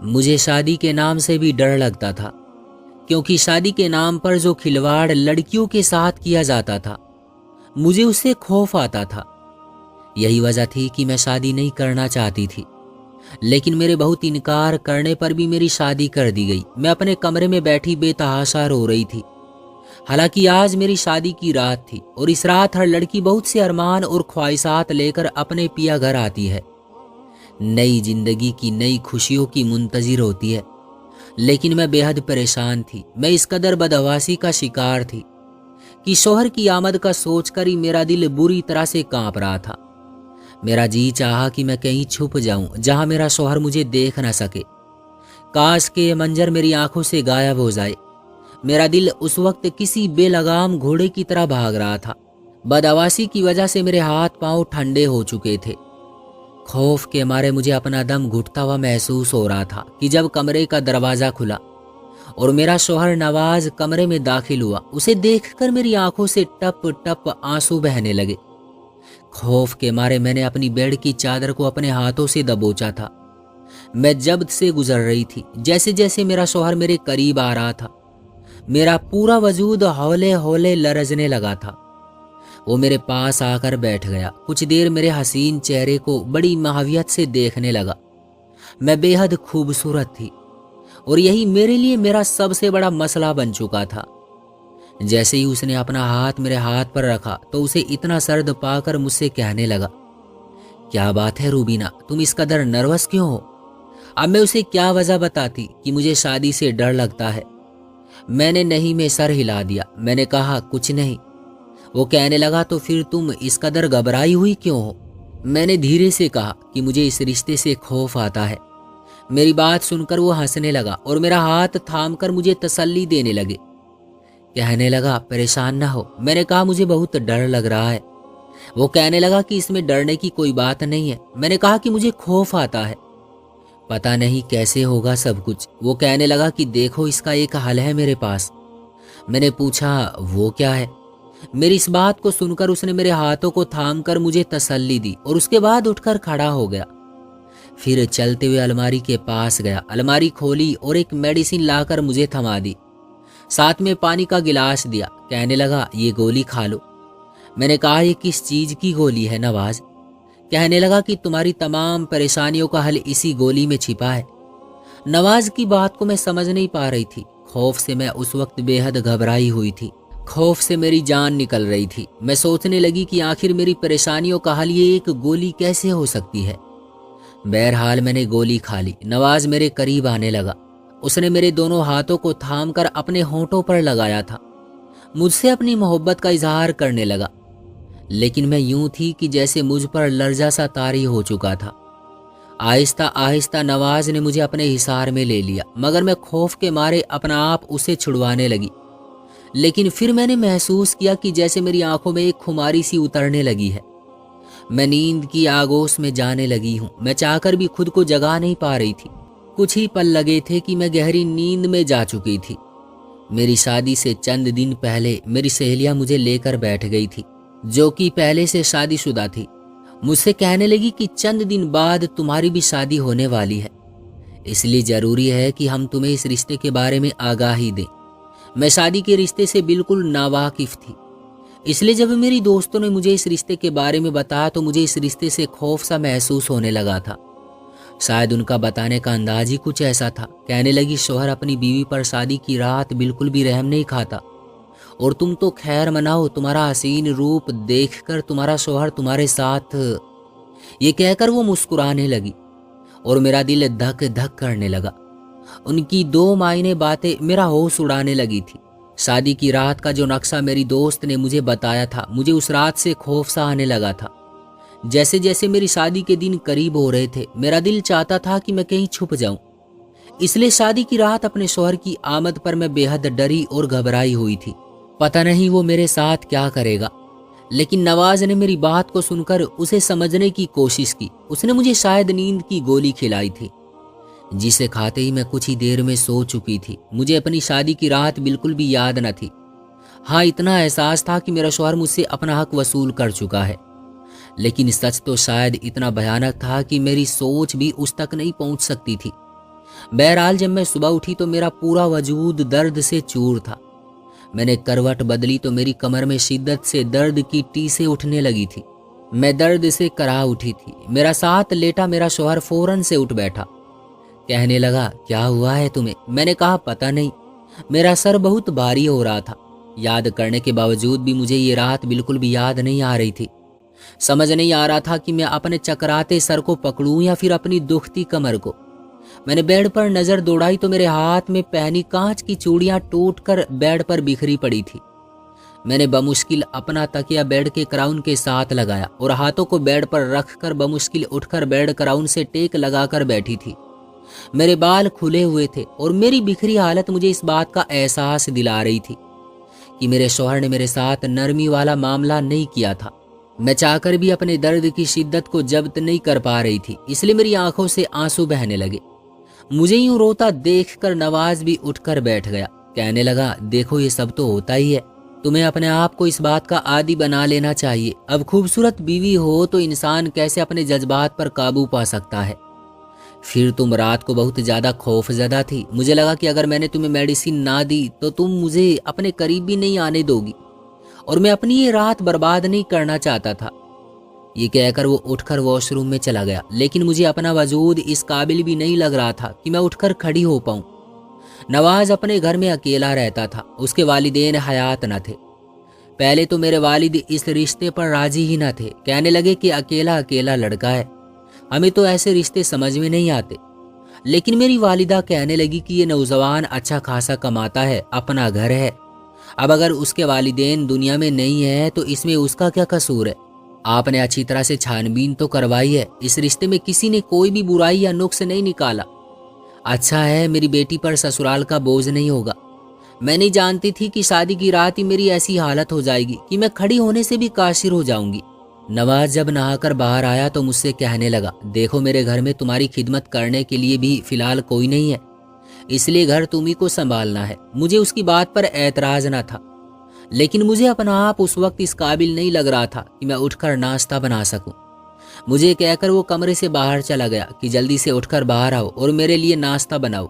مجھے شادی کے نام سے بھی ڈر لگتا تھا، کیونکہ شادی کے نام پر جو کھلواڑ لڑکیوں کے ساتھ کیا جاتا تھا مجھے اس سے خوف آتا تھا۔ یہی وجہ تھی کہ میں شادی نہیں کرنا چاہتی تھی، لیکن میرے بہت انکار کرنے پر بھی میری شادی کر دی گئی۔ میں اپنے کمرے میں بیٹھی بے تحاشا رو رہی تھی، حالانکہ آج میری شادی کی رات تھی، اور اس رات ہر لڑکی بہت سے ارمان اور خواہشات لے کر اپنے پیا گھر آتی ہے، نئی زندگی کی نئی خوشیوں کی منتظر ہوتی ہے۔ لیکن میں بے حد پریشان تھی، میں اس قدر بدحواسی کا شکار تھی کہ شوہر کی آمد کا سوچ کر ہی میرا دل بری طرح سے کانپ رہا تھا۔ میرا جی چاہا کہ میں کہیں چھپ جاؤں جہاں میرا شوہر مجھے دیکھ نہ سکے، کاش کہ یہ منظر میری آنکھوں سے غائب ہو جائے۔ میرا دل اس وقت کسی بے لگام گھوڑے کی طرح بھاگ رہا تھا۔ بدحواسی کی وجہ سے میرے ہاتھ پاؤں ٹھنڈے ہو چکے تھے۔ خوف کے مارے مجھے اپنا دم گھٹتا ہوا محسوس ہو رہا تھا کہ جب کمرے کا دروازہ کھلا اور میرا شوہر نواز کمرے میں داخل ہوا، اسے دیکھ کر میری آنکھوں سے ٹپ ٹپ آنسو بہنے لگے۔ خوف کے مارے میں نے اپنی بیڈ کی چادر کو اپنے ہاتھوں سے دبوچا تھا۔ میں جب سے گزر رہی تھی، جیسے جیسے میرا شوہر میرے قریب آ رہا تھا میرا پورا وجود ہولے ہولے لرزنے لگا تھا۔ وہ میرے پاس آ کر بیٹھ گیا، کچھ دیر میرے حسین چہرے کو بڑی محویت سے دیکھنے لگا۔ میں بے حد خوبصورت تھی، اور یہی میرے لیے میرا سب سے بڑا مسئلہ بن چکا تھا۔ جیسے ہی اس نے اپنا ہاتھ میرے ہاتھ پر رکھا تو اسے اتنا سرد پا کر مجھ سے کہنے لگا، کیا بات ہے روبینہ، تم اس قدر نروس کیوں ہو؟ اب میں اسے کیا وجہ بتاتی کہ مجھے شادی سے ڈر لگتا ہے؟ میں نے نہیں میں سر ہلا دیا۔ میں نے کہا کچھ نہیں۔ وہ کہنے لگا تو پھر تم اس قدر گھبرائی ہوئی کیوں ہو؟ میں نے دھیرے سے کہا کہ مجھے اس رشتے سے خوف آتا ہے۔ میری بات سن کر وہ ہنسنے لگا اور میرا ہاتھ تھام کر مجھے تسلی دینے لگے۔ کہنے لگا پریشان نہ ہو۔ میں نے کہا مجھے بہت ڈر لگ رہا ہے۔ وہ کہنے لگا کہ اس میں ڈرنے کی کوئی بات نہیں ہے۔ میں نے کہا کہ مجھے خوف آتا ہے، پتہ نہیں کیسے ہوگا سب کچھ۔ وہ کہنے لگا کہ دیکھو اس کا ایک حل ہے میرے پاس۔ میں نے پوچھا وہ کیا ہے؟ میری اس بات کو سن کر اس نے میرے ہاتھوں کو تھام کر مجھے تسلی دی اور اس کے بعد اٹھ کر کھڑا ہو گیا۔ پھر چلتے ہوئے الماری کے پاس گیا، الماری کھولی اور ایک میڈیسن لا کر مجھے تھما دی، ساتھ میں پانی کا گلاس دیا۔ کہنے لگا یہ گولی کھا لو۔ میں نے کہا یہ کس چیز کی گولی ہے نواز؟ کہنے لگا کہ تمہاری تمام پریشانیوں کا حل اسی گولی میں چھپا ہے۔ نواز کی بات کو میں سمجھ نہیں پا رہی تھی۔ خوف سے میں اس وقت بے حد گھبرائی ہوئی تھی، خوف سے میری جان نکل رہی تھی۔ میں سوچنے لگی کہ آخر میری پریشانیوں کا حل یہ ایک گولی کیسے ہو سکتی ہے۔ بہرحال میں نے گولی کھا لی۔ نواز میرے قریب آنے لگا، اس نے میرے دونوں ہاتھوں کو تھام کر اپنے ہونٹوں پر لگایا تھا، مجھ سے اپنی محبت کا اظہار کرنے لگا، لیکن میں یوں تھی کہ جیسے مجھ پر لرزہ سا طاری ہو چکا تھا۔ آہستہ آہستہ نواز نے مجھے اپنے حصار میں لے لیا، مگر میں خوف کے مارے اپنا آپ اسے چھڑوانے لگی۔ لیکن پھر میں نے محسوس کیا کہ جیسے میری آنکھوں میں ایک خماری سی اترنے لگی ہے، میں نیند کی آگوش میں جانے لگی ہوں۔ میں چاہ کر بھی خود کو جگا نہیں پا رہی تھی۔ کچھ ہی پل لگے تھے کہ میں گہری نیند میں جا چکی تھی۔ میری شادی سے چند دن پہلے میری سہیلیاں مجھے لے کر بیٹھ گئی تھی، جو کہ پہلے سے شادی شدہ تھی۔ مجھ سے کہنے لگی کہ چند دن بعد تمہاری بھی شادی ہونے والی ہے، اس لیے ضروری ہے کہ ہم تمہیں اس رشتے کے بارے میں آگاہی دیں۔ میں شادی کے رشتے سے بالکل ناواقف تھی، اس لیے جب میری دوستوں نے مجھے اس رشتے کے بارے میں بتایا تو مجھے اس رشتے سے خوف سا محسوس ہونے لگا تھا۔ شاید ان کا بتانے کا انداز ہی کچھ ایسا تھا۔ کہنے لگی شوہر اپنی بیوی پر شادی کی رات بالکل بھی رحم نہیں کھاتا، اور تم تو خیر مناؤ، تمہارا حسین روپ دیکھ کر تمہارا شوہر تمہارے ساتھ۔ یہ کہہ کر وہ مسکرانے لگی اور میرا دل دھک دھک کرنے لگا۔ ان کی دو معنی باتیں میرا ہوش اڑانے لگی تھی۔ شادی کی رات کا جو نقشہ میری دوست نے مجھے بتایا تھا، مجھے اس رات سے خوف سا آنے لگا تھا۔ جیسے جیسے میری شادی کے دن قریب ہو رہے تھے، میرا دل چاہتا تھا کہ میں کہیں چھپ جاؤں۔ اس لیے شادی کی رات اپنے شوہر کی آمد پر میں بے حد ڈری اور گھبرائی ہوئی تھی۔ پتہ نہیں وہ میرے ساتھ کیا کرے گا، لیکن نواز نے میری بات کو سن کر اسے سمجھنے کی کوشش کی۔ اس نے مجھے شاید نیند کی گولی کھلائی تھی، جسے کھاتے ہی میں کچھ ہی دیر میں سو چکی تھی۔ مجھے اپنی شادی کی رات بالکل بھی یاد نہ تھی۔ ہاں، اتنا احساس تھا کہ میرا شوہر مجھ سے اپنا حق وصول کر چکا ہے، لیکن سچ تو شاید اتنا بھیانک تھا کہ میری سوچ بھی اس تک نہیں پہنچ سکتی تھی۔ बहरहाल जब मैं सुबह उठी तो मेरा पूरा वजूद दर्द से चूर था। मैंने करवट बदली तो मेरी कमर में शिद्दत से दर्द की टीसें उठने लगी थी। मैं दर्द से कराह उठी थी। मेरा साथ लेटा मेरा शौहर फौरन से उठ बैठा। कहने लगा, क्या हुआ है तुम्हें? मैंने कहा, पता नहीं, मेरा सर बहुत भारी हो रहा था। याद करने के बावजूद भी मुझे ये रात बिल्कुल भी याद नहीं आ रही थी। समझ नहीं आ रहा था कि मैं अपने चकराते सर को पकड़ूं या फिर अपनी दुखती कमर को। मैंने बेड पर नजर दौड़ाई तो मेरे हाथ में पहनी कांच की चूड़ियां टूटकर बेड पर बिखरी पड़ी थी। मैंने बमुश्किल अपना तकिया बेड के क्राउन के साथ लगाया और हाथों को बेड पर रखकर बमुश्किल उठकर बेड क्राउन से टेक लगाकर बैठी थी। मेरे बाल खुले हुए थे और मेरी बिखरी हालत मुझे इस बात का एहसास दिला रही थी कि मेरे शौहर ने मेरे साथ नरमी वाला मामला नहीं किया था। मैं चाहकर भी अपने दर्द की शिद्दत को जब्त नहीं कर पा रही थी, इसलिए मेरी आंखों से आंसू बहने लगे। मुझे यूं रोता देखकर नवाज भी उठकर बैठ गया। कहने लगा, देखो ये सब तो होता ही है, तुम्हें अपने आप को इस बात का आदी बना लेना चाहिए। अब खूबसूरत बीवी हो तो इंसान कैसे अपने जज्बात पर काबू पा सकता है। फिर तुम रात को बहुत ज्यादा खौफजदा थी। मुझे लगा कि अगर मैंने तुम्हें मेडिसिन ना दी तो तुम मुझे अपने करीब भी नहीं आने दोगी और मैं अपनी ये रात बर्बाद नहीं करना चाहता था। ये कहकर वो उठकर वॉशरूम में चला गया, लेकिन मुझे अपना वजूद इस काबिल भी नहीं लग रहा था कि मैं उठकर खड़ी हो पाऊं। नवाज अपने घर में अकेला रहता था। उसके वालिदैन हयात न थे। पहले तो मेरे वालिद इस रिश्ते पर राजी ही न थे। कहने लगे कि अकेला अकेला लड़का है, हमें तो ऐसे रिश्ते समझ में नहीं आते। लेकिन मेरी वालिदा कहने लगी कि ये नौजवान अच्छा खासा कमाता है, अपना घर है। अब अगर उसके वालिदैन दुनिया में नहीं है तो इसमें उसका क्या कसूर है? आपने अच्छी तरह से छानबीन तो करवाई है। इस रिश्ते में किसी ने कोई भी बुराई या नुक्स नहीं निकाला। अच्छा है मेरी बेटी पर ससुराल का बोझ नहीं होगा। मैं नहीं जानती थी कि शादी की रात ही मेरी ऐसी हालत हो जाएगी कि मैं खड़ी होने से भी काशिर हो जाऊंगी। नवाज जब नहाकर बाहर आया तो मुझसे कहने लगा, देखो मेरे घर में तुम्हारी खिदमत करने के लिए भी फिलहाल कोई नहीं है, इसलिए घर तुम्ही को संभालना है। मुझे उसकी बात पर एतराज न था, लेकिन मुझे अपना आप उस वक्त इस काबिल नहीं लग रहा था कि मैं उठकर नाश्ता बना सकूं। मुझे कहकर वो कमरे से बाहर चला गया कि जल्दी से उठकर बाहर आओ और मेरे लिए नाश्ता बनाओ।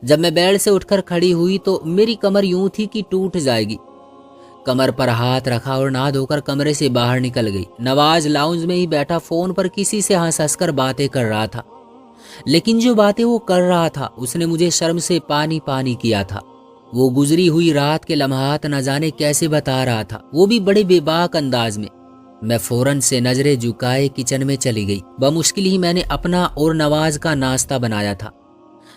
जब मैं बेड से उठकर खड़ी हुई तो मेरी कमर यूं थी कि टूट जाएगी। कमर पर हाथ रखा और नहा धोकर कमरे से बाहर निकल गई। नवाज लाउंज में ही बैठा फोन पर किसी से हंस हंसकर बातें कर रहा था, लेकिन जो बातें वो कर रहा था उसने मुझे शर्म से पानी पानी किया था। वो गुजरी हुई रात के लम्हात न जाने कैसे बता रहा था, वो भी बड़े बेबाक अंदाज में। मैं फौरन से नजरें झुकाए किचन में चली गई। बमुश्किल ही मैंने अपना और नवाज का नाश्ता बनाया था।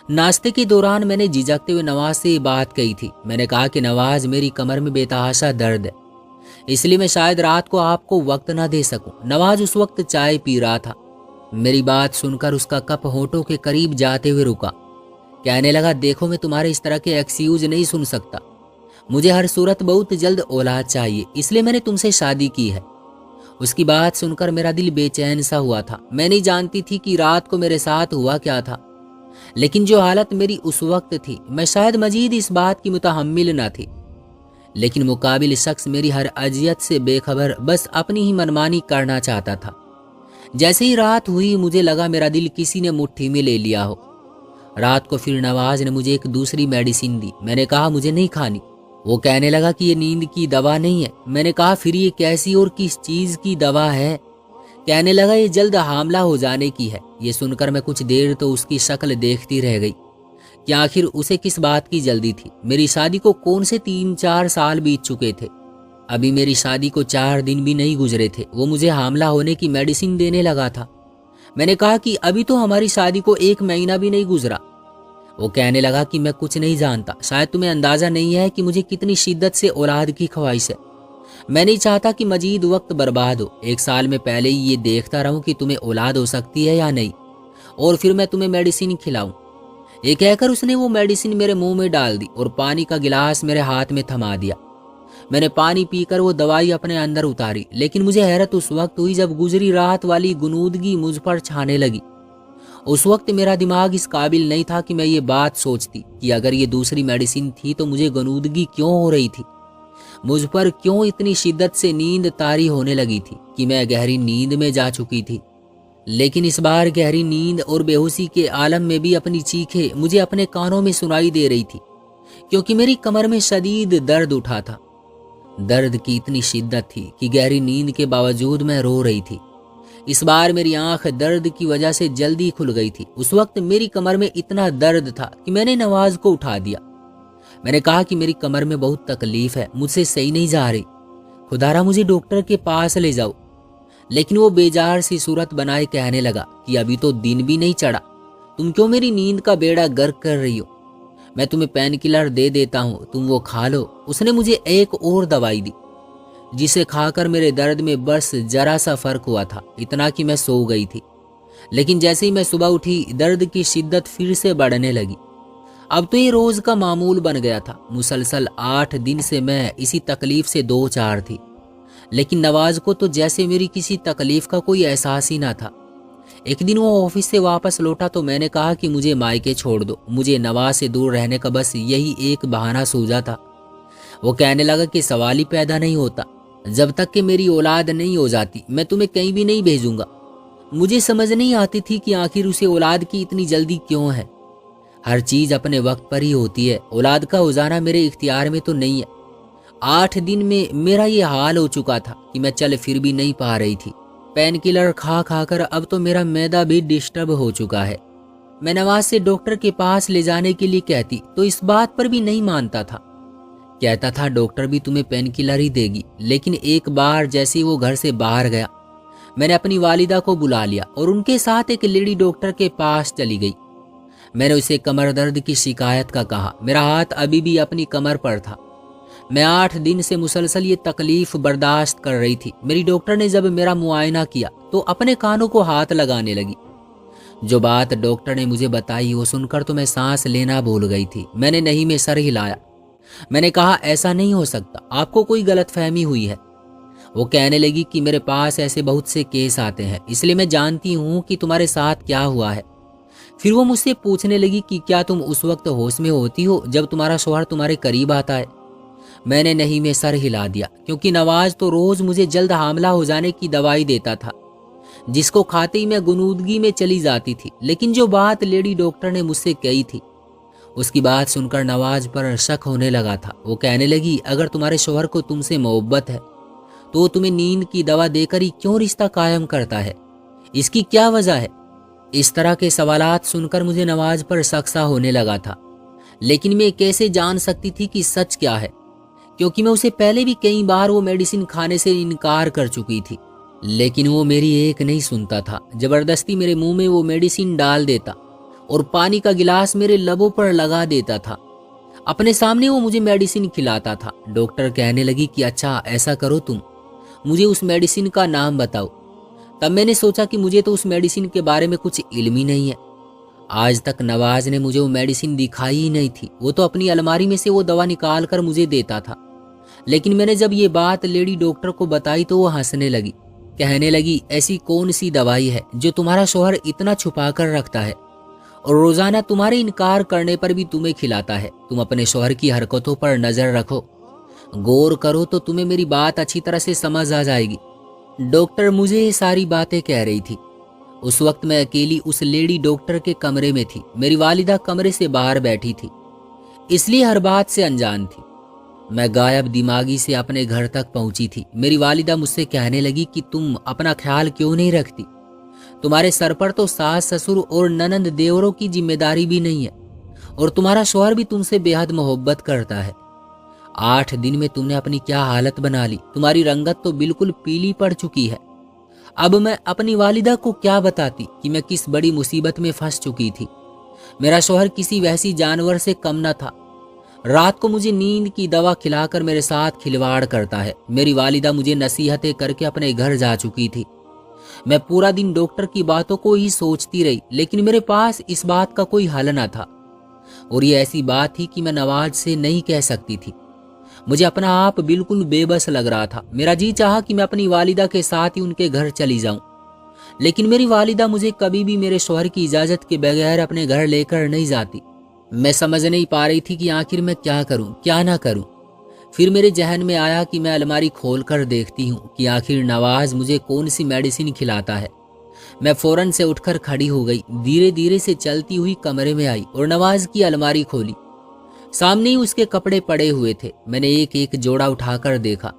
नाश्ते के दौरान मैंने झिझकते हुए नवाज से ये बात कही थी। मैंने कहा कि नवाज, मेरी कमर में बेतहाशा दर्द है, इसलिए मैं शायद रात को आपको वक्त ना दे सकूं। नवाज उस वक्त चाय पी रहा था। मेरी बात सुनकर उसका कप होठों के करीब जाते हुए रुका। कहने लगा, देखो मैं तुम्हारे इस तरह के एक्सक्यूज नहीं सुन सकता। मुझे हर सूरत बहुत जल्द औलाद चाहिए, इसलिए मैंने तुमसे शादी की है। उसकी बात सुनकर मेरा दिल बेचैन सा हुआ था। मैं नहीं जानती थी कि रात को मेरे साथ हुआ क्या था, लेकिन जो हालत मेरी उस वक्त थी, मैं शायद मजीद इस बात की मुतहम्मिल न थी। लेकिन मुकाबिल शख्स मेरी हर अजियत से बेखबर बस अपनी ही मनमानी करना चाहता था। जैसे ही रात हुई मुझे लगा मेरा दिल किसी ने मुट्ठी में ले लिया हो। रात को फिर नवाज ने मुझे एक दूसरी मेडिसिन दी। मैंने कहा मुझे नहीं खानी। वो कहने लगा कि ये नींद की दवा नहीं है। मैंने कहा फिर ये कैसी और किस चीज की दवा है? कहने लगा ये जल्द हामला हो जाने की है। ये सुनकर मैं कुछ देर तो उसकी शक्ल देखती रह गई कि आखिर उसे किस बात की जल्दी थी। मेरी शादी को कौन से 3-4 साल बीत चुके थे। अभी मेरी शादी को 4 दिन भी नहीं गुजरे थे, वो मुझे हामला होने की मेडिसिन देने लगा था। मैंने कहा कि अभी तो हमारी शादी को 1 महीना भी नहीं गुजरा। वो कहने लगा कि मैं कुछ नहीं जानता, शायद तुम्हें अंदाजा नहीं है कि मुझे कितनी शिद्दत से औलाद की ख्वाहिश है। मैं नहीं चाहता कि मजीद वक्त बर्बाद हो। 1 साल में पहले ही ये देखता रहूं कि तुम्हें औलाद हो सकती है या नहीं, और फिर मैं तुम्हें मेडिसिन खिलाऊं। ये कहकर उसने वो मेडिसिन मेरे मुंह में डाल दी और पानी का गिलास मेरे हाथ में थमा दिया। मैंने पानी पीकर वो दवाई अपने अंदर उतारी, लेकिन मुझे हैरत उस वक्त हुई जब गुजरी रात वाली गुनूदगी मुझ पर छाने लगी। उस वक्त मेरा दिमाग इस काबिल नहीं था कि मैं ये बात सोचती कि अगर ये दूसरी मेडिसिन थी तो मुझे गुनूदगी क्यों हो रही थी, मुझ पर क्यों इतनी शिद्दत से नींद तारी होने लगी थी कि मैं गहरी नींद में जा चुकी थी। लेकिन इस बार गहरी नींद और बेहोशी के आलम में भी अपनी चीखें मुझे अपने कानों में सुनाई दे रही थी, क्योंकि मेरी कमर में शदीद दर्द उठा था। दर्द की इतनी शिद्दत थी कि गहरी नींद के बावजूद मैं रो रही थी। इस बार मेरी आंख दर्द की वजह से जल्दी खुल गई थी। उस वक्त मेरी कमर में इतना दर्द था कि मैंने नवाज को उठा दिया। मैंने कहा कि मेरी कमर में बहुत तकलीफ है, मुझसे सही नहीं जा रही, खुदारा मुझे डॉक्टर के पास ले जाओ। लेकिन वो बेजार सी सूरत बनाए कहने लगा कि अभी तो दिन भी नहीं चढ़ा, तुम क्यों मेरी नींद का बेड़ा गर्क कर रही हो? मैं तुम्हें पेन किलर दे देता हूँ, तुम वो खा लो। उसने मुझे एक और दवाई दी, जिसे खाकर मेरे दर्द में बस जरा सा फर्क हुआ था, इतना कि मैं सो गई थी। लेकिन जैसे ही मैं सुबह उठी, दर्द की शिद्दत फिर से बढ़ने लगी। अब तो ये रोज का मामूल बन गया था। मुसलसल 8 दिन से मैं इसी तकलीफ से दो चार थी। लेकिन नवाज को तो जैसे मेरी किसी तकलीफ का कोई एहसास ही ना था। एक दिन वो ऑफिस से वापस लौटा तो मैंने कहा कि मुझे मायके छोड़ दो, मुझे नवाज से दूर रहने का बस यही एक बहाना सूझा था। वो कहने लगा कि सवाल ही पैदा नहीं होता, जब तक कि मेरी औलाद नहीं हो जाती मैं तुम्हें कहीं भी नहीं भेजूंगा। मुझे समझ नहीं आती थी कि आखिर उसे औलाद की इतनी जल्दी क्यों है। हर चीज अपने वक्त पर ही होती है, औलाद का हो जाना मेरे इख्तियार में तो नहीं है। 8 दिन में मेरा ये हाल हो चुका था कि मैं चल फिर भी नहीं पा रही थी। पेन किलर खा खा कर अब तो मेरा मैदा भी डिस्टर्ब हो चुका है। मैं नवाज से डॉक्टर के पास ले जाने के लिए कहती तो इस बात पर भी नहीं मानता था। कहता था डॉक्टर भी तुम्हें पेन किलर ही देगी। लेकिन एक बार जैसे ही वो घर से बाहर गया, मैंने अपनी वालिदा को बुला लिया और उनके साथ एक लेडी डॉक्टर के पास चली गई। मैंने उसे कमर दर्द की शिकायत का कहा। मेरा हाथ अभी भी अपनी कमर पर था। मैं 8 दिन से मुसलसल ये तकलीफ बर्दाश्त कर रही थी। मेरी डॉक्टर ने जब मेरा मुआयना किया तो अपने कानों को हाथ लगाने लगी। जो बात डॉक्टर ने मुझे बताई वो सुनकर तो मैं सांस लेना भूल गई थी। मैंने नहीं में सर हिलाया। मैंने कहा ऐसा नहीं हो सकता, आपको कोई गलतफहमी हुई है। वो कहने लगी कि मेरे पास ऐसे बहुत से केस आते हैं, इसलिए मैं जानती हूँ कि तुम्हारे साथ क्या हुआ है। फिर वो मुझसे पूछने लगी कि क्या तुम उस वक्त होश में होती हो जब तुम्हारा शौहर तुम्हारे करीब आता है। मैंने नहीं में सर हिला दिया, क्योंकि नवाज तो रोज मुझे जल्द हामला हो जाने की दवाई देता था, जिसको खाते ही मैं गुनूदगी में चली जाती थी। लेकिन जो बात लेडी डॉक्टर ने मुझसे कही थी, उसकी बात सुनकर नवाज पर शक होने लगा था। वो कहने लगी अगर तुम्हारे शौहर को तुमसे मोहब्बत है तो वो तुम्हें नींद की दवा देकर ही क्यों रिश्ता कायम करता है, इसकी क्या वजह है? इस तरह के सवालात सुनकर मुझे नवाज पर शक सा होने लगा था। लेकिन मैं कैसे जान सकती थी कि सच क्या है, क्योंकि मैं उसे पहले भी कई बार वो मेडिसिन खाने से इनकार कर चुकी थी। लेकिन वो मेरी एक नहीं सुनता था। जबरदस्ती मेरे मुंह में वो मेडिसिन डाल देता और पानी का गिलास मेरे लबों पर लगा देता था। अपने सामने वो मुझे मेडिसिन खिलाता था। डॉक्टर कहने लगी कि अच्छा ऐसा करो, तुम मुझे उस मेडिसिन का नाम बताओ। तब मैंने सोचा कि मुझे तो उस मेडिसिन के बारे में कुछ इल्म ही नहीं है। आज तक नवाज ने मुझे वो मेडिसिन दिखाई ही नहीं थी। वो तो अपनी अलमारी में से वो दवा निकाल कर मुझे देता था। लेकिन मैंने जब ये बात लेडी डॉक्टर को बताई तो वो हंसने लगी। कहने लगी ऐसी कौन सी दवाई है जो तुम्हारा शौहर इतना छुपा कर रखता है और रोजाना तुम्हारे इनकार करने पर भी तुम्हें खिलाता है? तुम अपने शौहर की हरकतों पर नजर रखो, गौर करो तो तुम्हें मेरी बात अच्छी तरह से समझ आ जाएगी। डॉक्टर मुझे ये सारी बातें कह रही थी। उस वक्त मैं अकेली उस लेडी डॉक्टर के कमरे में थी। मेरी वालिदा कमरे से बाहर बैठी थी, इसलिए हर बात से अनजान थी। मैं गायब दिमागी से अपने घर तक पहुंची थी। मेरी वालिदा मुझसे कहने लगी कि तुम अपना ख्याल क्यों नहीं रखती? तुम्हारे सर पर तो सास ससुर और ननंद देवरों की जिम्मेदारी भी नहीं है और तुम्हारा शौहर भी तुमसे बेहद मोहब्बत करता है। 8 दिन में तुमने अपनी क्या हालत बना ली। तुम्हारी रंगत तो बिल्कुल पीली पड़ चुकी है। अब मैं अपनी वालिदा को क्या बताती कि मैं किस बड़ी मुसीबत में फंस चुकी थी। मेरा शौहर किसी वैसी जानवर से कम न था। रात को मुझे नींद की दवा खिलाकर मेरे साथ खिलवाड़ करता है। मेरी वालिदा मुझे नसीहतें करके अपने घर जा चुकी थी। मैं पूरा दिन डॉक्टर की बातों को ही सोचती रही, लेकिन मेरे पास इस बात का कोई हल न था। और ये ऐसी बात थी कि मैं नवाज से नहीं कह सकती थी। मुझे अपना आप बिल्कुल बेबस लग रहा था। मेरा जी चाहा कि मैं अपनी वालिदा के साथ ही उनके घर चली जाऊं, लेकिन मेरी वालिदा मुझे कभी भी मेरे शौहर की इजाजत के बगैर अपने घर लेकर नहीं जाती। मैं समझ नहीं पा रही थी कि आखिर मैं क्या करूं, क्या ना करूं। फिर मेरे जहन में आया कि मैं अलमारी खोल कर देखती हूँ कि आखिर नवाज मुझे कौन सी मेडिसिन खिलाता है। मैं फौरन से उठकर खड़ी हो गई, धीरे धीरे से चलती हुई कमरे में आई और नवाज की अलमारी खोली। सामने ही उसके कपड़े पड़े हुए थे। मैंने एक एक जोड़ा उठाकर देखा,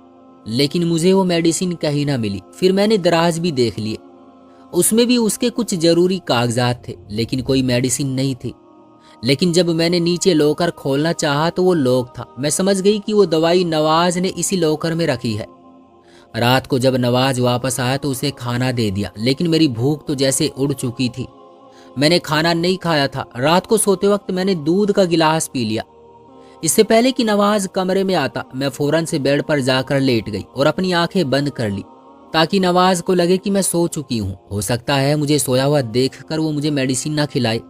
लेकिन मुझे वो मेडिसिन कहीं ना मिली। फिर मैंने दराज भी देख लिए, उसमें भी उसके कुछ जरूरी कागजात थे, लेकिन कोई मेडिसिन नहीं थी। लेकिन जब मैंने नीचे लॉकर खोलना चाहा तो वो लॉक था। मैं समझ गई कि वो दवाई नवाज ने इसी लॉकर में रखी है। रात को जब नवाज वापस आया तो उसे खाना दे दिया, लेकिन मेरी भूख तो जैसे उड़ चुकी थी। मैंने खाना नहीं खाया था। रात को सोते वक्त मैंने दूध का गिलास पी लिया। इससे पहले कि नवाज कमरे में आता, मैं फौरन से बेड पर जाकर लेट गई और अपनी आंखें बंद कर ली, ताकि नवाज को लगे कि मैं सो चुकी हूँ। हो सकता है मुझे सोया हुआ देखकर वो मुझे मेडिसिन ना खिलाए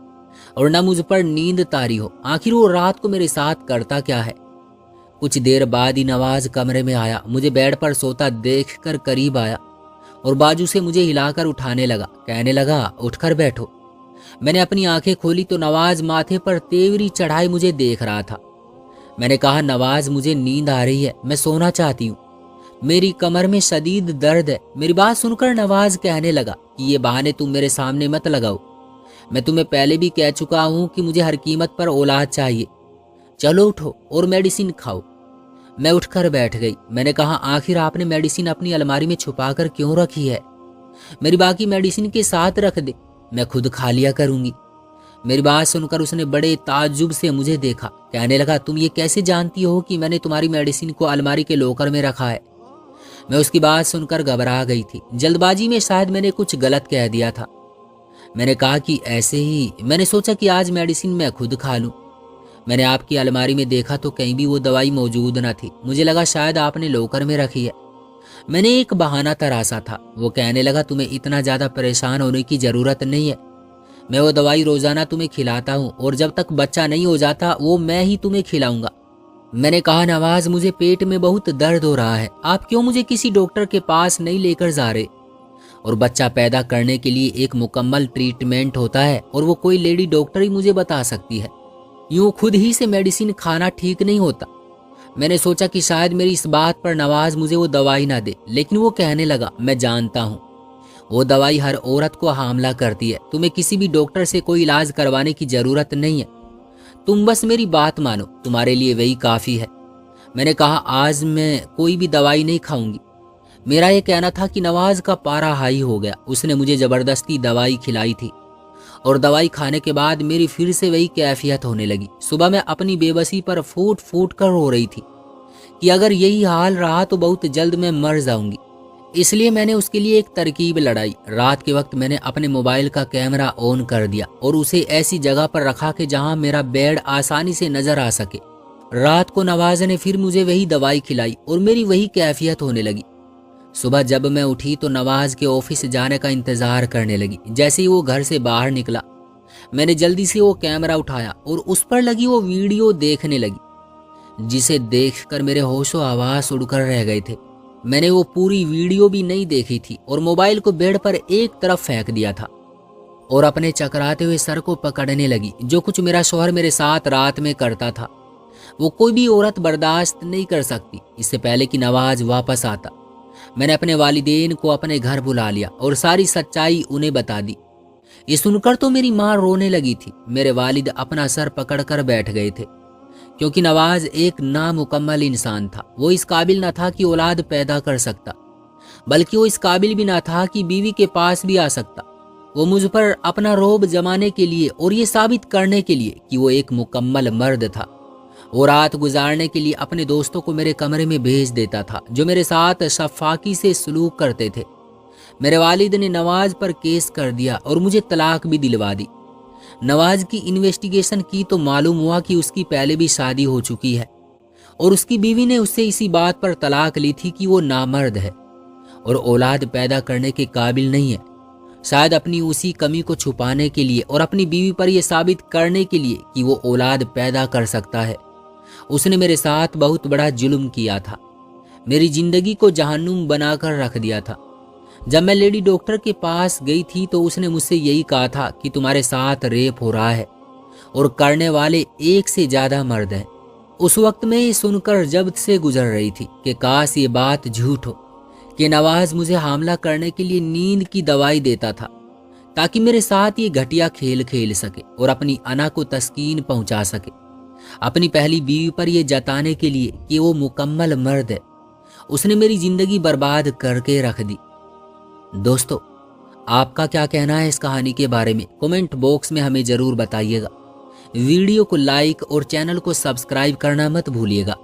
और ना मुझ पर नींद तारी हो। आखिर वो रात को मेरे साथ करता क्या है। कुछ देर बाद ही नवाज कमरे में आया। मुझे बेड पर सोता देखकर करीब आया और बाजू से मुझे हिलाकर उठाने लगा। कहने लगा, उठकर बैठो। मैंने अपनी आंखें खोली तो नवाज माथे पर तेवरी चढ़ाई मुझे देख रहा था। मैंने कहा, नवाज मुझे नींद आ रही है, मैं सोना चाहती हूँ, मेरी कमर में शदीद दर्द है। मेरी बात सुनकर नवाज कहने लगा कि ये बहाने तुम मेरे सामने मत लगाओ। मैं तुम्हें पहले भी कह चुका हूँ कि मुझे हर कीमत पर औलाद चाहिए। चलो उठो और मेडिसिन खाओ। मैं उठकर बैठ गई। मैंने कहा, आखिर आपने मेडिसिन अपनी अलमारी में छुपाकर क्यों रखी है? मेरी बाकी मेडिसिन के साथ रख दे, मैं खुद खा लिया करूंगी। मेरी बात सुनकर उसने बड़े ताज्जुब से मुझे देखा। कहने लगा, तुम ये कैसे जानती हो कि मैंने तुम्हारी मेडिसिन को अलमारी के लॉकर में रखा है? मैं उसकी बात सुनकर घबरा गई थी। जल्दबाजी में शायद मैंने कुछ गलत कह दिया था। मैंने कहा कि ऐसे ही मैंने सोचा कि आज मेडिसिन मैं खुद खा लूं। मैंने आपकी अलमारी में देखा तो कहीं भी वो दवाई मौजूद न थी। मुझे लगा शायद आपने लॉकर में रखी है। मैंने एक बहाना तराशा था। वो कहने लगा, तुम्हें इतना ज़्यादा परेशान होने की ज़रूरत नहीं है। मैं वो दवाई रोज़ाना तुम्हें खिलाता हूँ और जब तक बच्चा नहीं हो जाता वो मैं ही तुम्हें खिलाऊंगा। मैंने कहा, नवाज मुझे पेट में बहुत दर्द हो रहा है, आप क्यों मुझे किसी डॉक्टर के पास नहीं लेकर जा रहे? और बच्चा पैदा करने के लिए एक मुकम्मल ट्रीटमेंट होता है और वो कोई लेडी डॉक्टर ही मुझे बता सकती है। यूं खुद ही से मेडिसिन खाना ठीक नहीं होता। मैंने सोचा कि शायद मेरी इस बात पर नवाज मुझे वो दवाई ना दे, लेकिन वो कहने लगा, मैं जानता हूँ वो दवाई हर औरत को हामला करती है। तुम्हें किसी भी डॉक्टर से कोई इलाज करवाने की जरूरत नहीं है, तुम बस मेरी बात मानो, तुम्हारे लिए वही काफ़ी है। मैंने कहा, आज मैं कोई भी दवाई नहीं खाऊंगी। मेरा ये कहना था कि नवाज का पारा हाई हो गया। उसने मुझे ज़बरदस्ती दवाई खिलाई थी और दवाई खाने के बाद मेरी फिर से वही कैफियत होने लगी। सुबह मैं अपनी बेबसी पर फूट फूट कर रो रही थी कि अगर यही हाल रहा तो बहुत जल्द मैं मर जाऊंगी। इसलिए मैंने उसके लिए एक तरकीब लड़ाई। रात के वक्त मैंने अपने मोबाइल का कैमरा ऑन कर दिया और उसे ऐसी जगह पर रखा कि जहां मेरा बेड आसानी से नजर आ सके। रात को नवाज ने फिर मुझे वही दवाई खिलाई और मेरी वही कैफियत होने लगी। सुबह जब मैं उठी तो नवाज के ऑफिस जाने का इंतजार करने लगी। जैसे ही वो घर से बाहर निकला, मैंने जल्दी से वो कैमरा उठाया और उस पर लगी वो वीडियो देखने लगी, जिसे देखकर मेरे होशो हवास उड़कर रह गए थे। मैंने वो पूरी वीडियो भी नहीं देखी थी और मोबाइल को बेड पर एक तरफ फेंक दिया था और अपने चकराते हुए सर को पकड़ने लगी। जो कुछ मेरा शौहर मेरे साथ रात में करता था वो कोई भी औरत बर्दाश्त नहीं कर सकती। इससे पहले कि नवाज वापस आता, मैंने अपने वालिदैन को अपने घर बुला लिया और सारी सच्चाई उन्हें बता दी। ये सुनकर तो मेरी माँ रोने लगी थी। मेरे वालिद अपना सर पकड़कर बैठ गए थे, क्योंकि नवाज एक नामुकम्मल इंसान था। वो इस काबिल न था कि औलाद पैदा कर सकता, बल्कि वो इस काबिल भी न था कि बीवी के पास भी आ सकता। वो मुझ पर अपना रोब जमाने के लिए और ये साबित करने के लिए कि वो एक मुकम्मल मर्द था, वो रात गुजारने के लिए अपने दोस्तों को मेरे कमरे में भेज देता था, जो मेरे साथ शफाकी से सलूक करते थे। मेरे वालिद ने नवाज पर केस कर दिया और मुझे तलाक भी दिलवा दी। नवाज की इन्वेस्टिगेशन की तो मालूम हुआ कि उसकी पहले भी शादी हो चुकी है और उसकी बीवी ने उससे इसी बात पर तलाक ली थी कि वो नामर्द है और औलाद पैदा करने के काबिल नहीं है। शायद अपनी उसी कमी को छुपाने के लिए और अपनी बीवी पर यह साबित करने के लिए कि वो औलाद पैदा कर सकता है, उसने मेरे साथ बहुत बड़ा जुल्म किया था। मेरी जिंदगी को जहन्नुम बनाकर रख दिया था। जब मैं लेडी डॉक्टर के पास गई थी तो उसने मुझसे यही कहा था कि तुम्हारे साथ रेप हो रहा है और करने वाले एक से ज्यादा मर्द हैं। उस वक्त मैं ये सुनकर जब्त से गुजर रही थी कि काश ये बात झूठ हो कि नवाज मुझे हमला करने के लिए नींद की दवाई देता था। ताकि मेरे साथ ये घटिया खेल खेल सके और अपनी अना को तस्कीन पहुंचा सके, अपनी पहली बीवी पर यह जताने के लिए कि वो मुकम्मल मर्द है। उसने मेरी जिंदगी बर्बाद करके रख दी। दोस्तों, आपका क्या कहना है इस कहानी के बारे में? कमेंट बॉक्स में हमें ज़रूर बताइएगा। वीडियो को लाइक और चैनल को सब्सक्राइब करना मत भूलिएगा।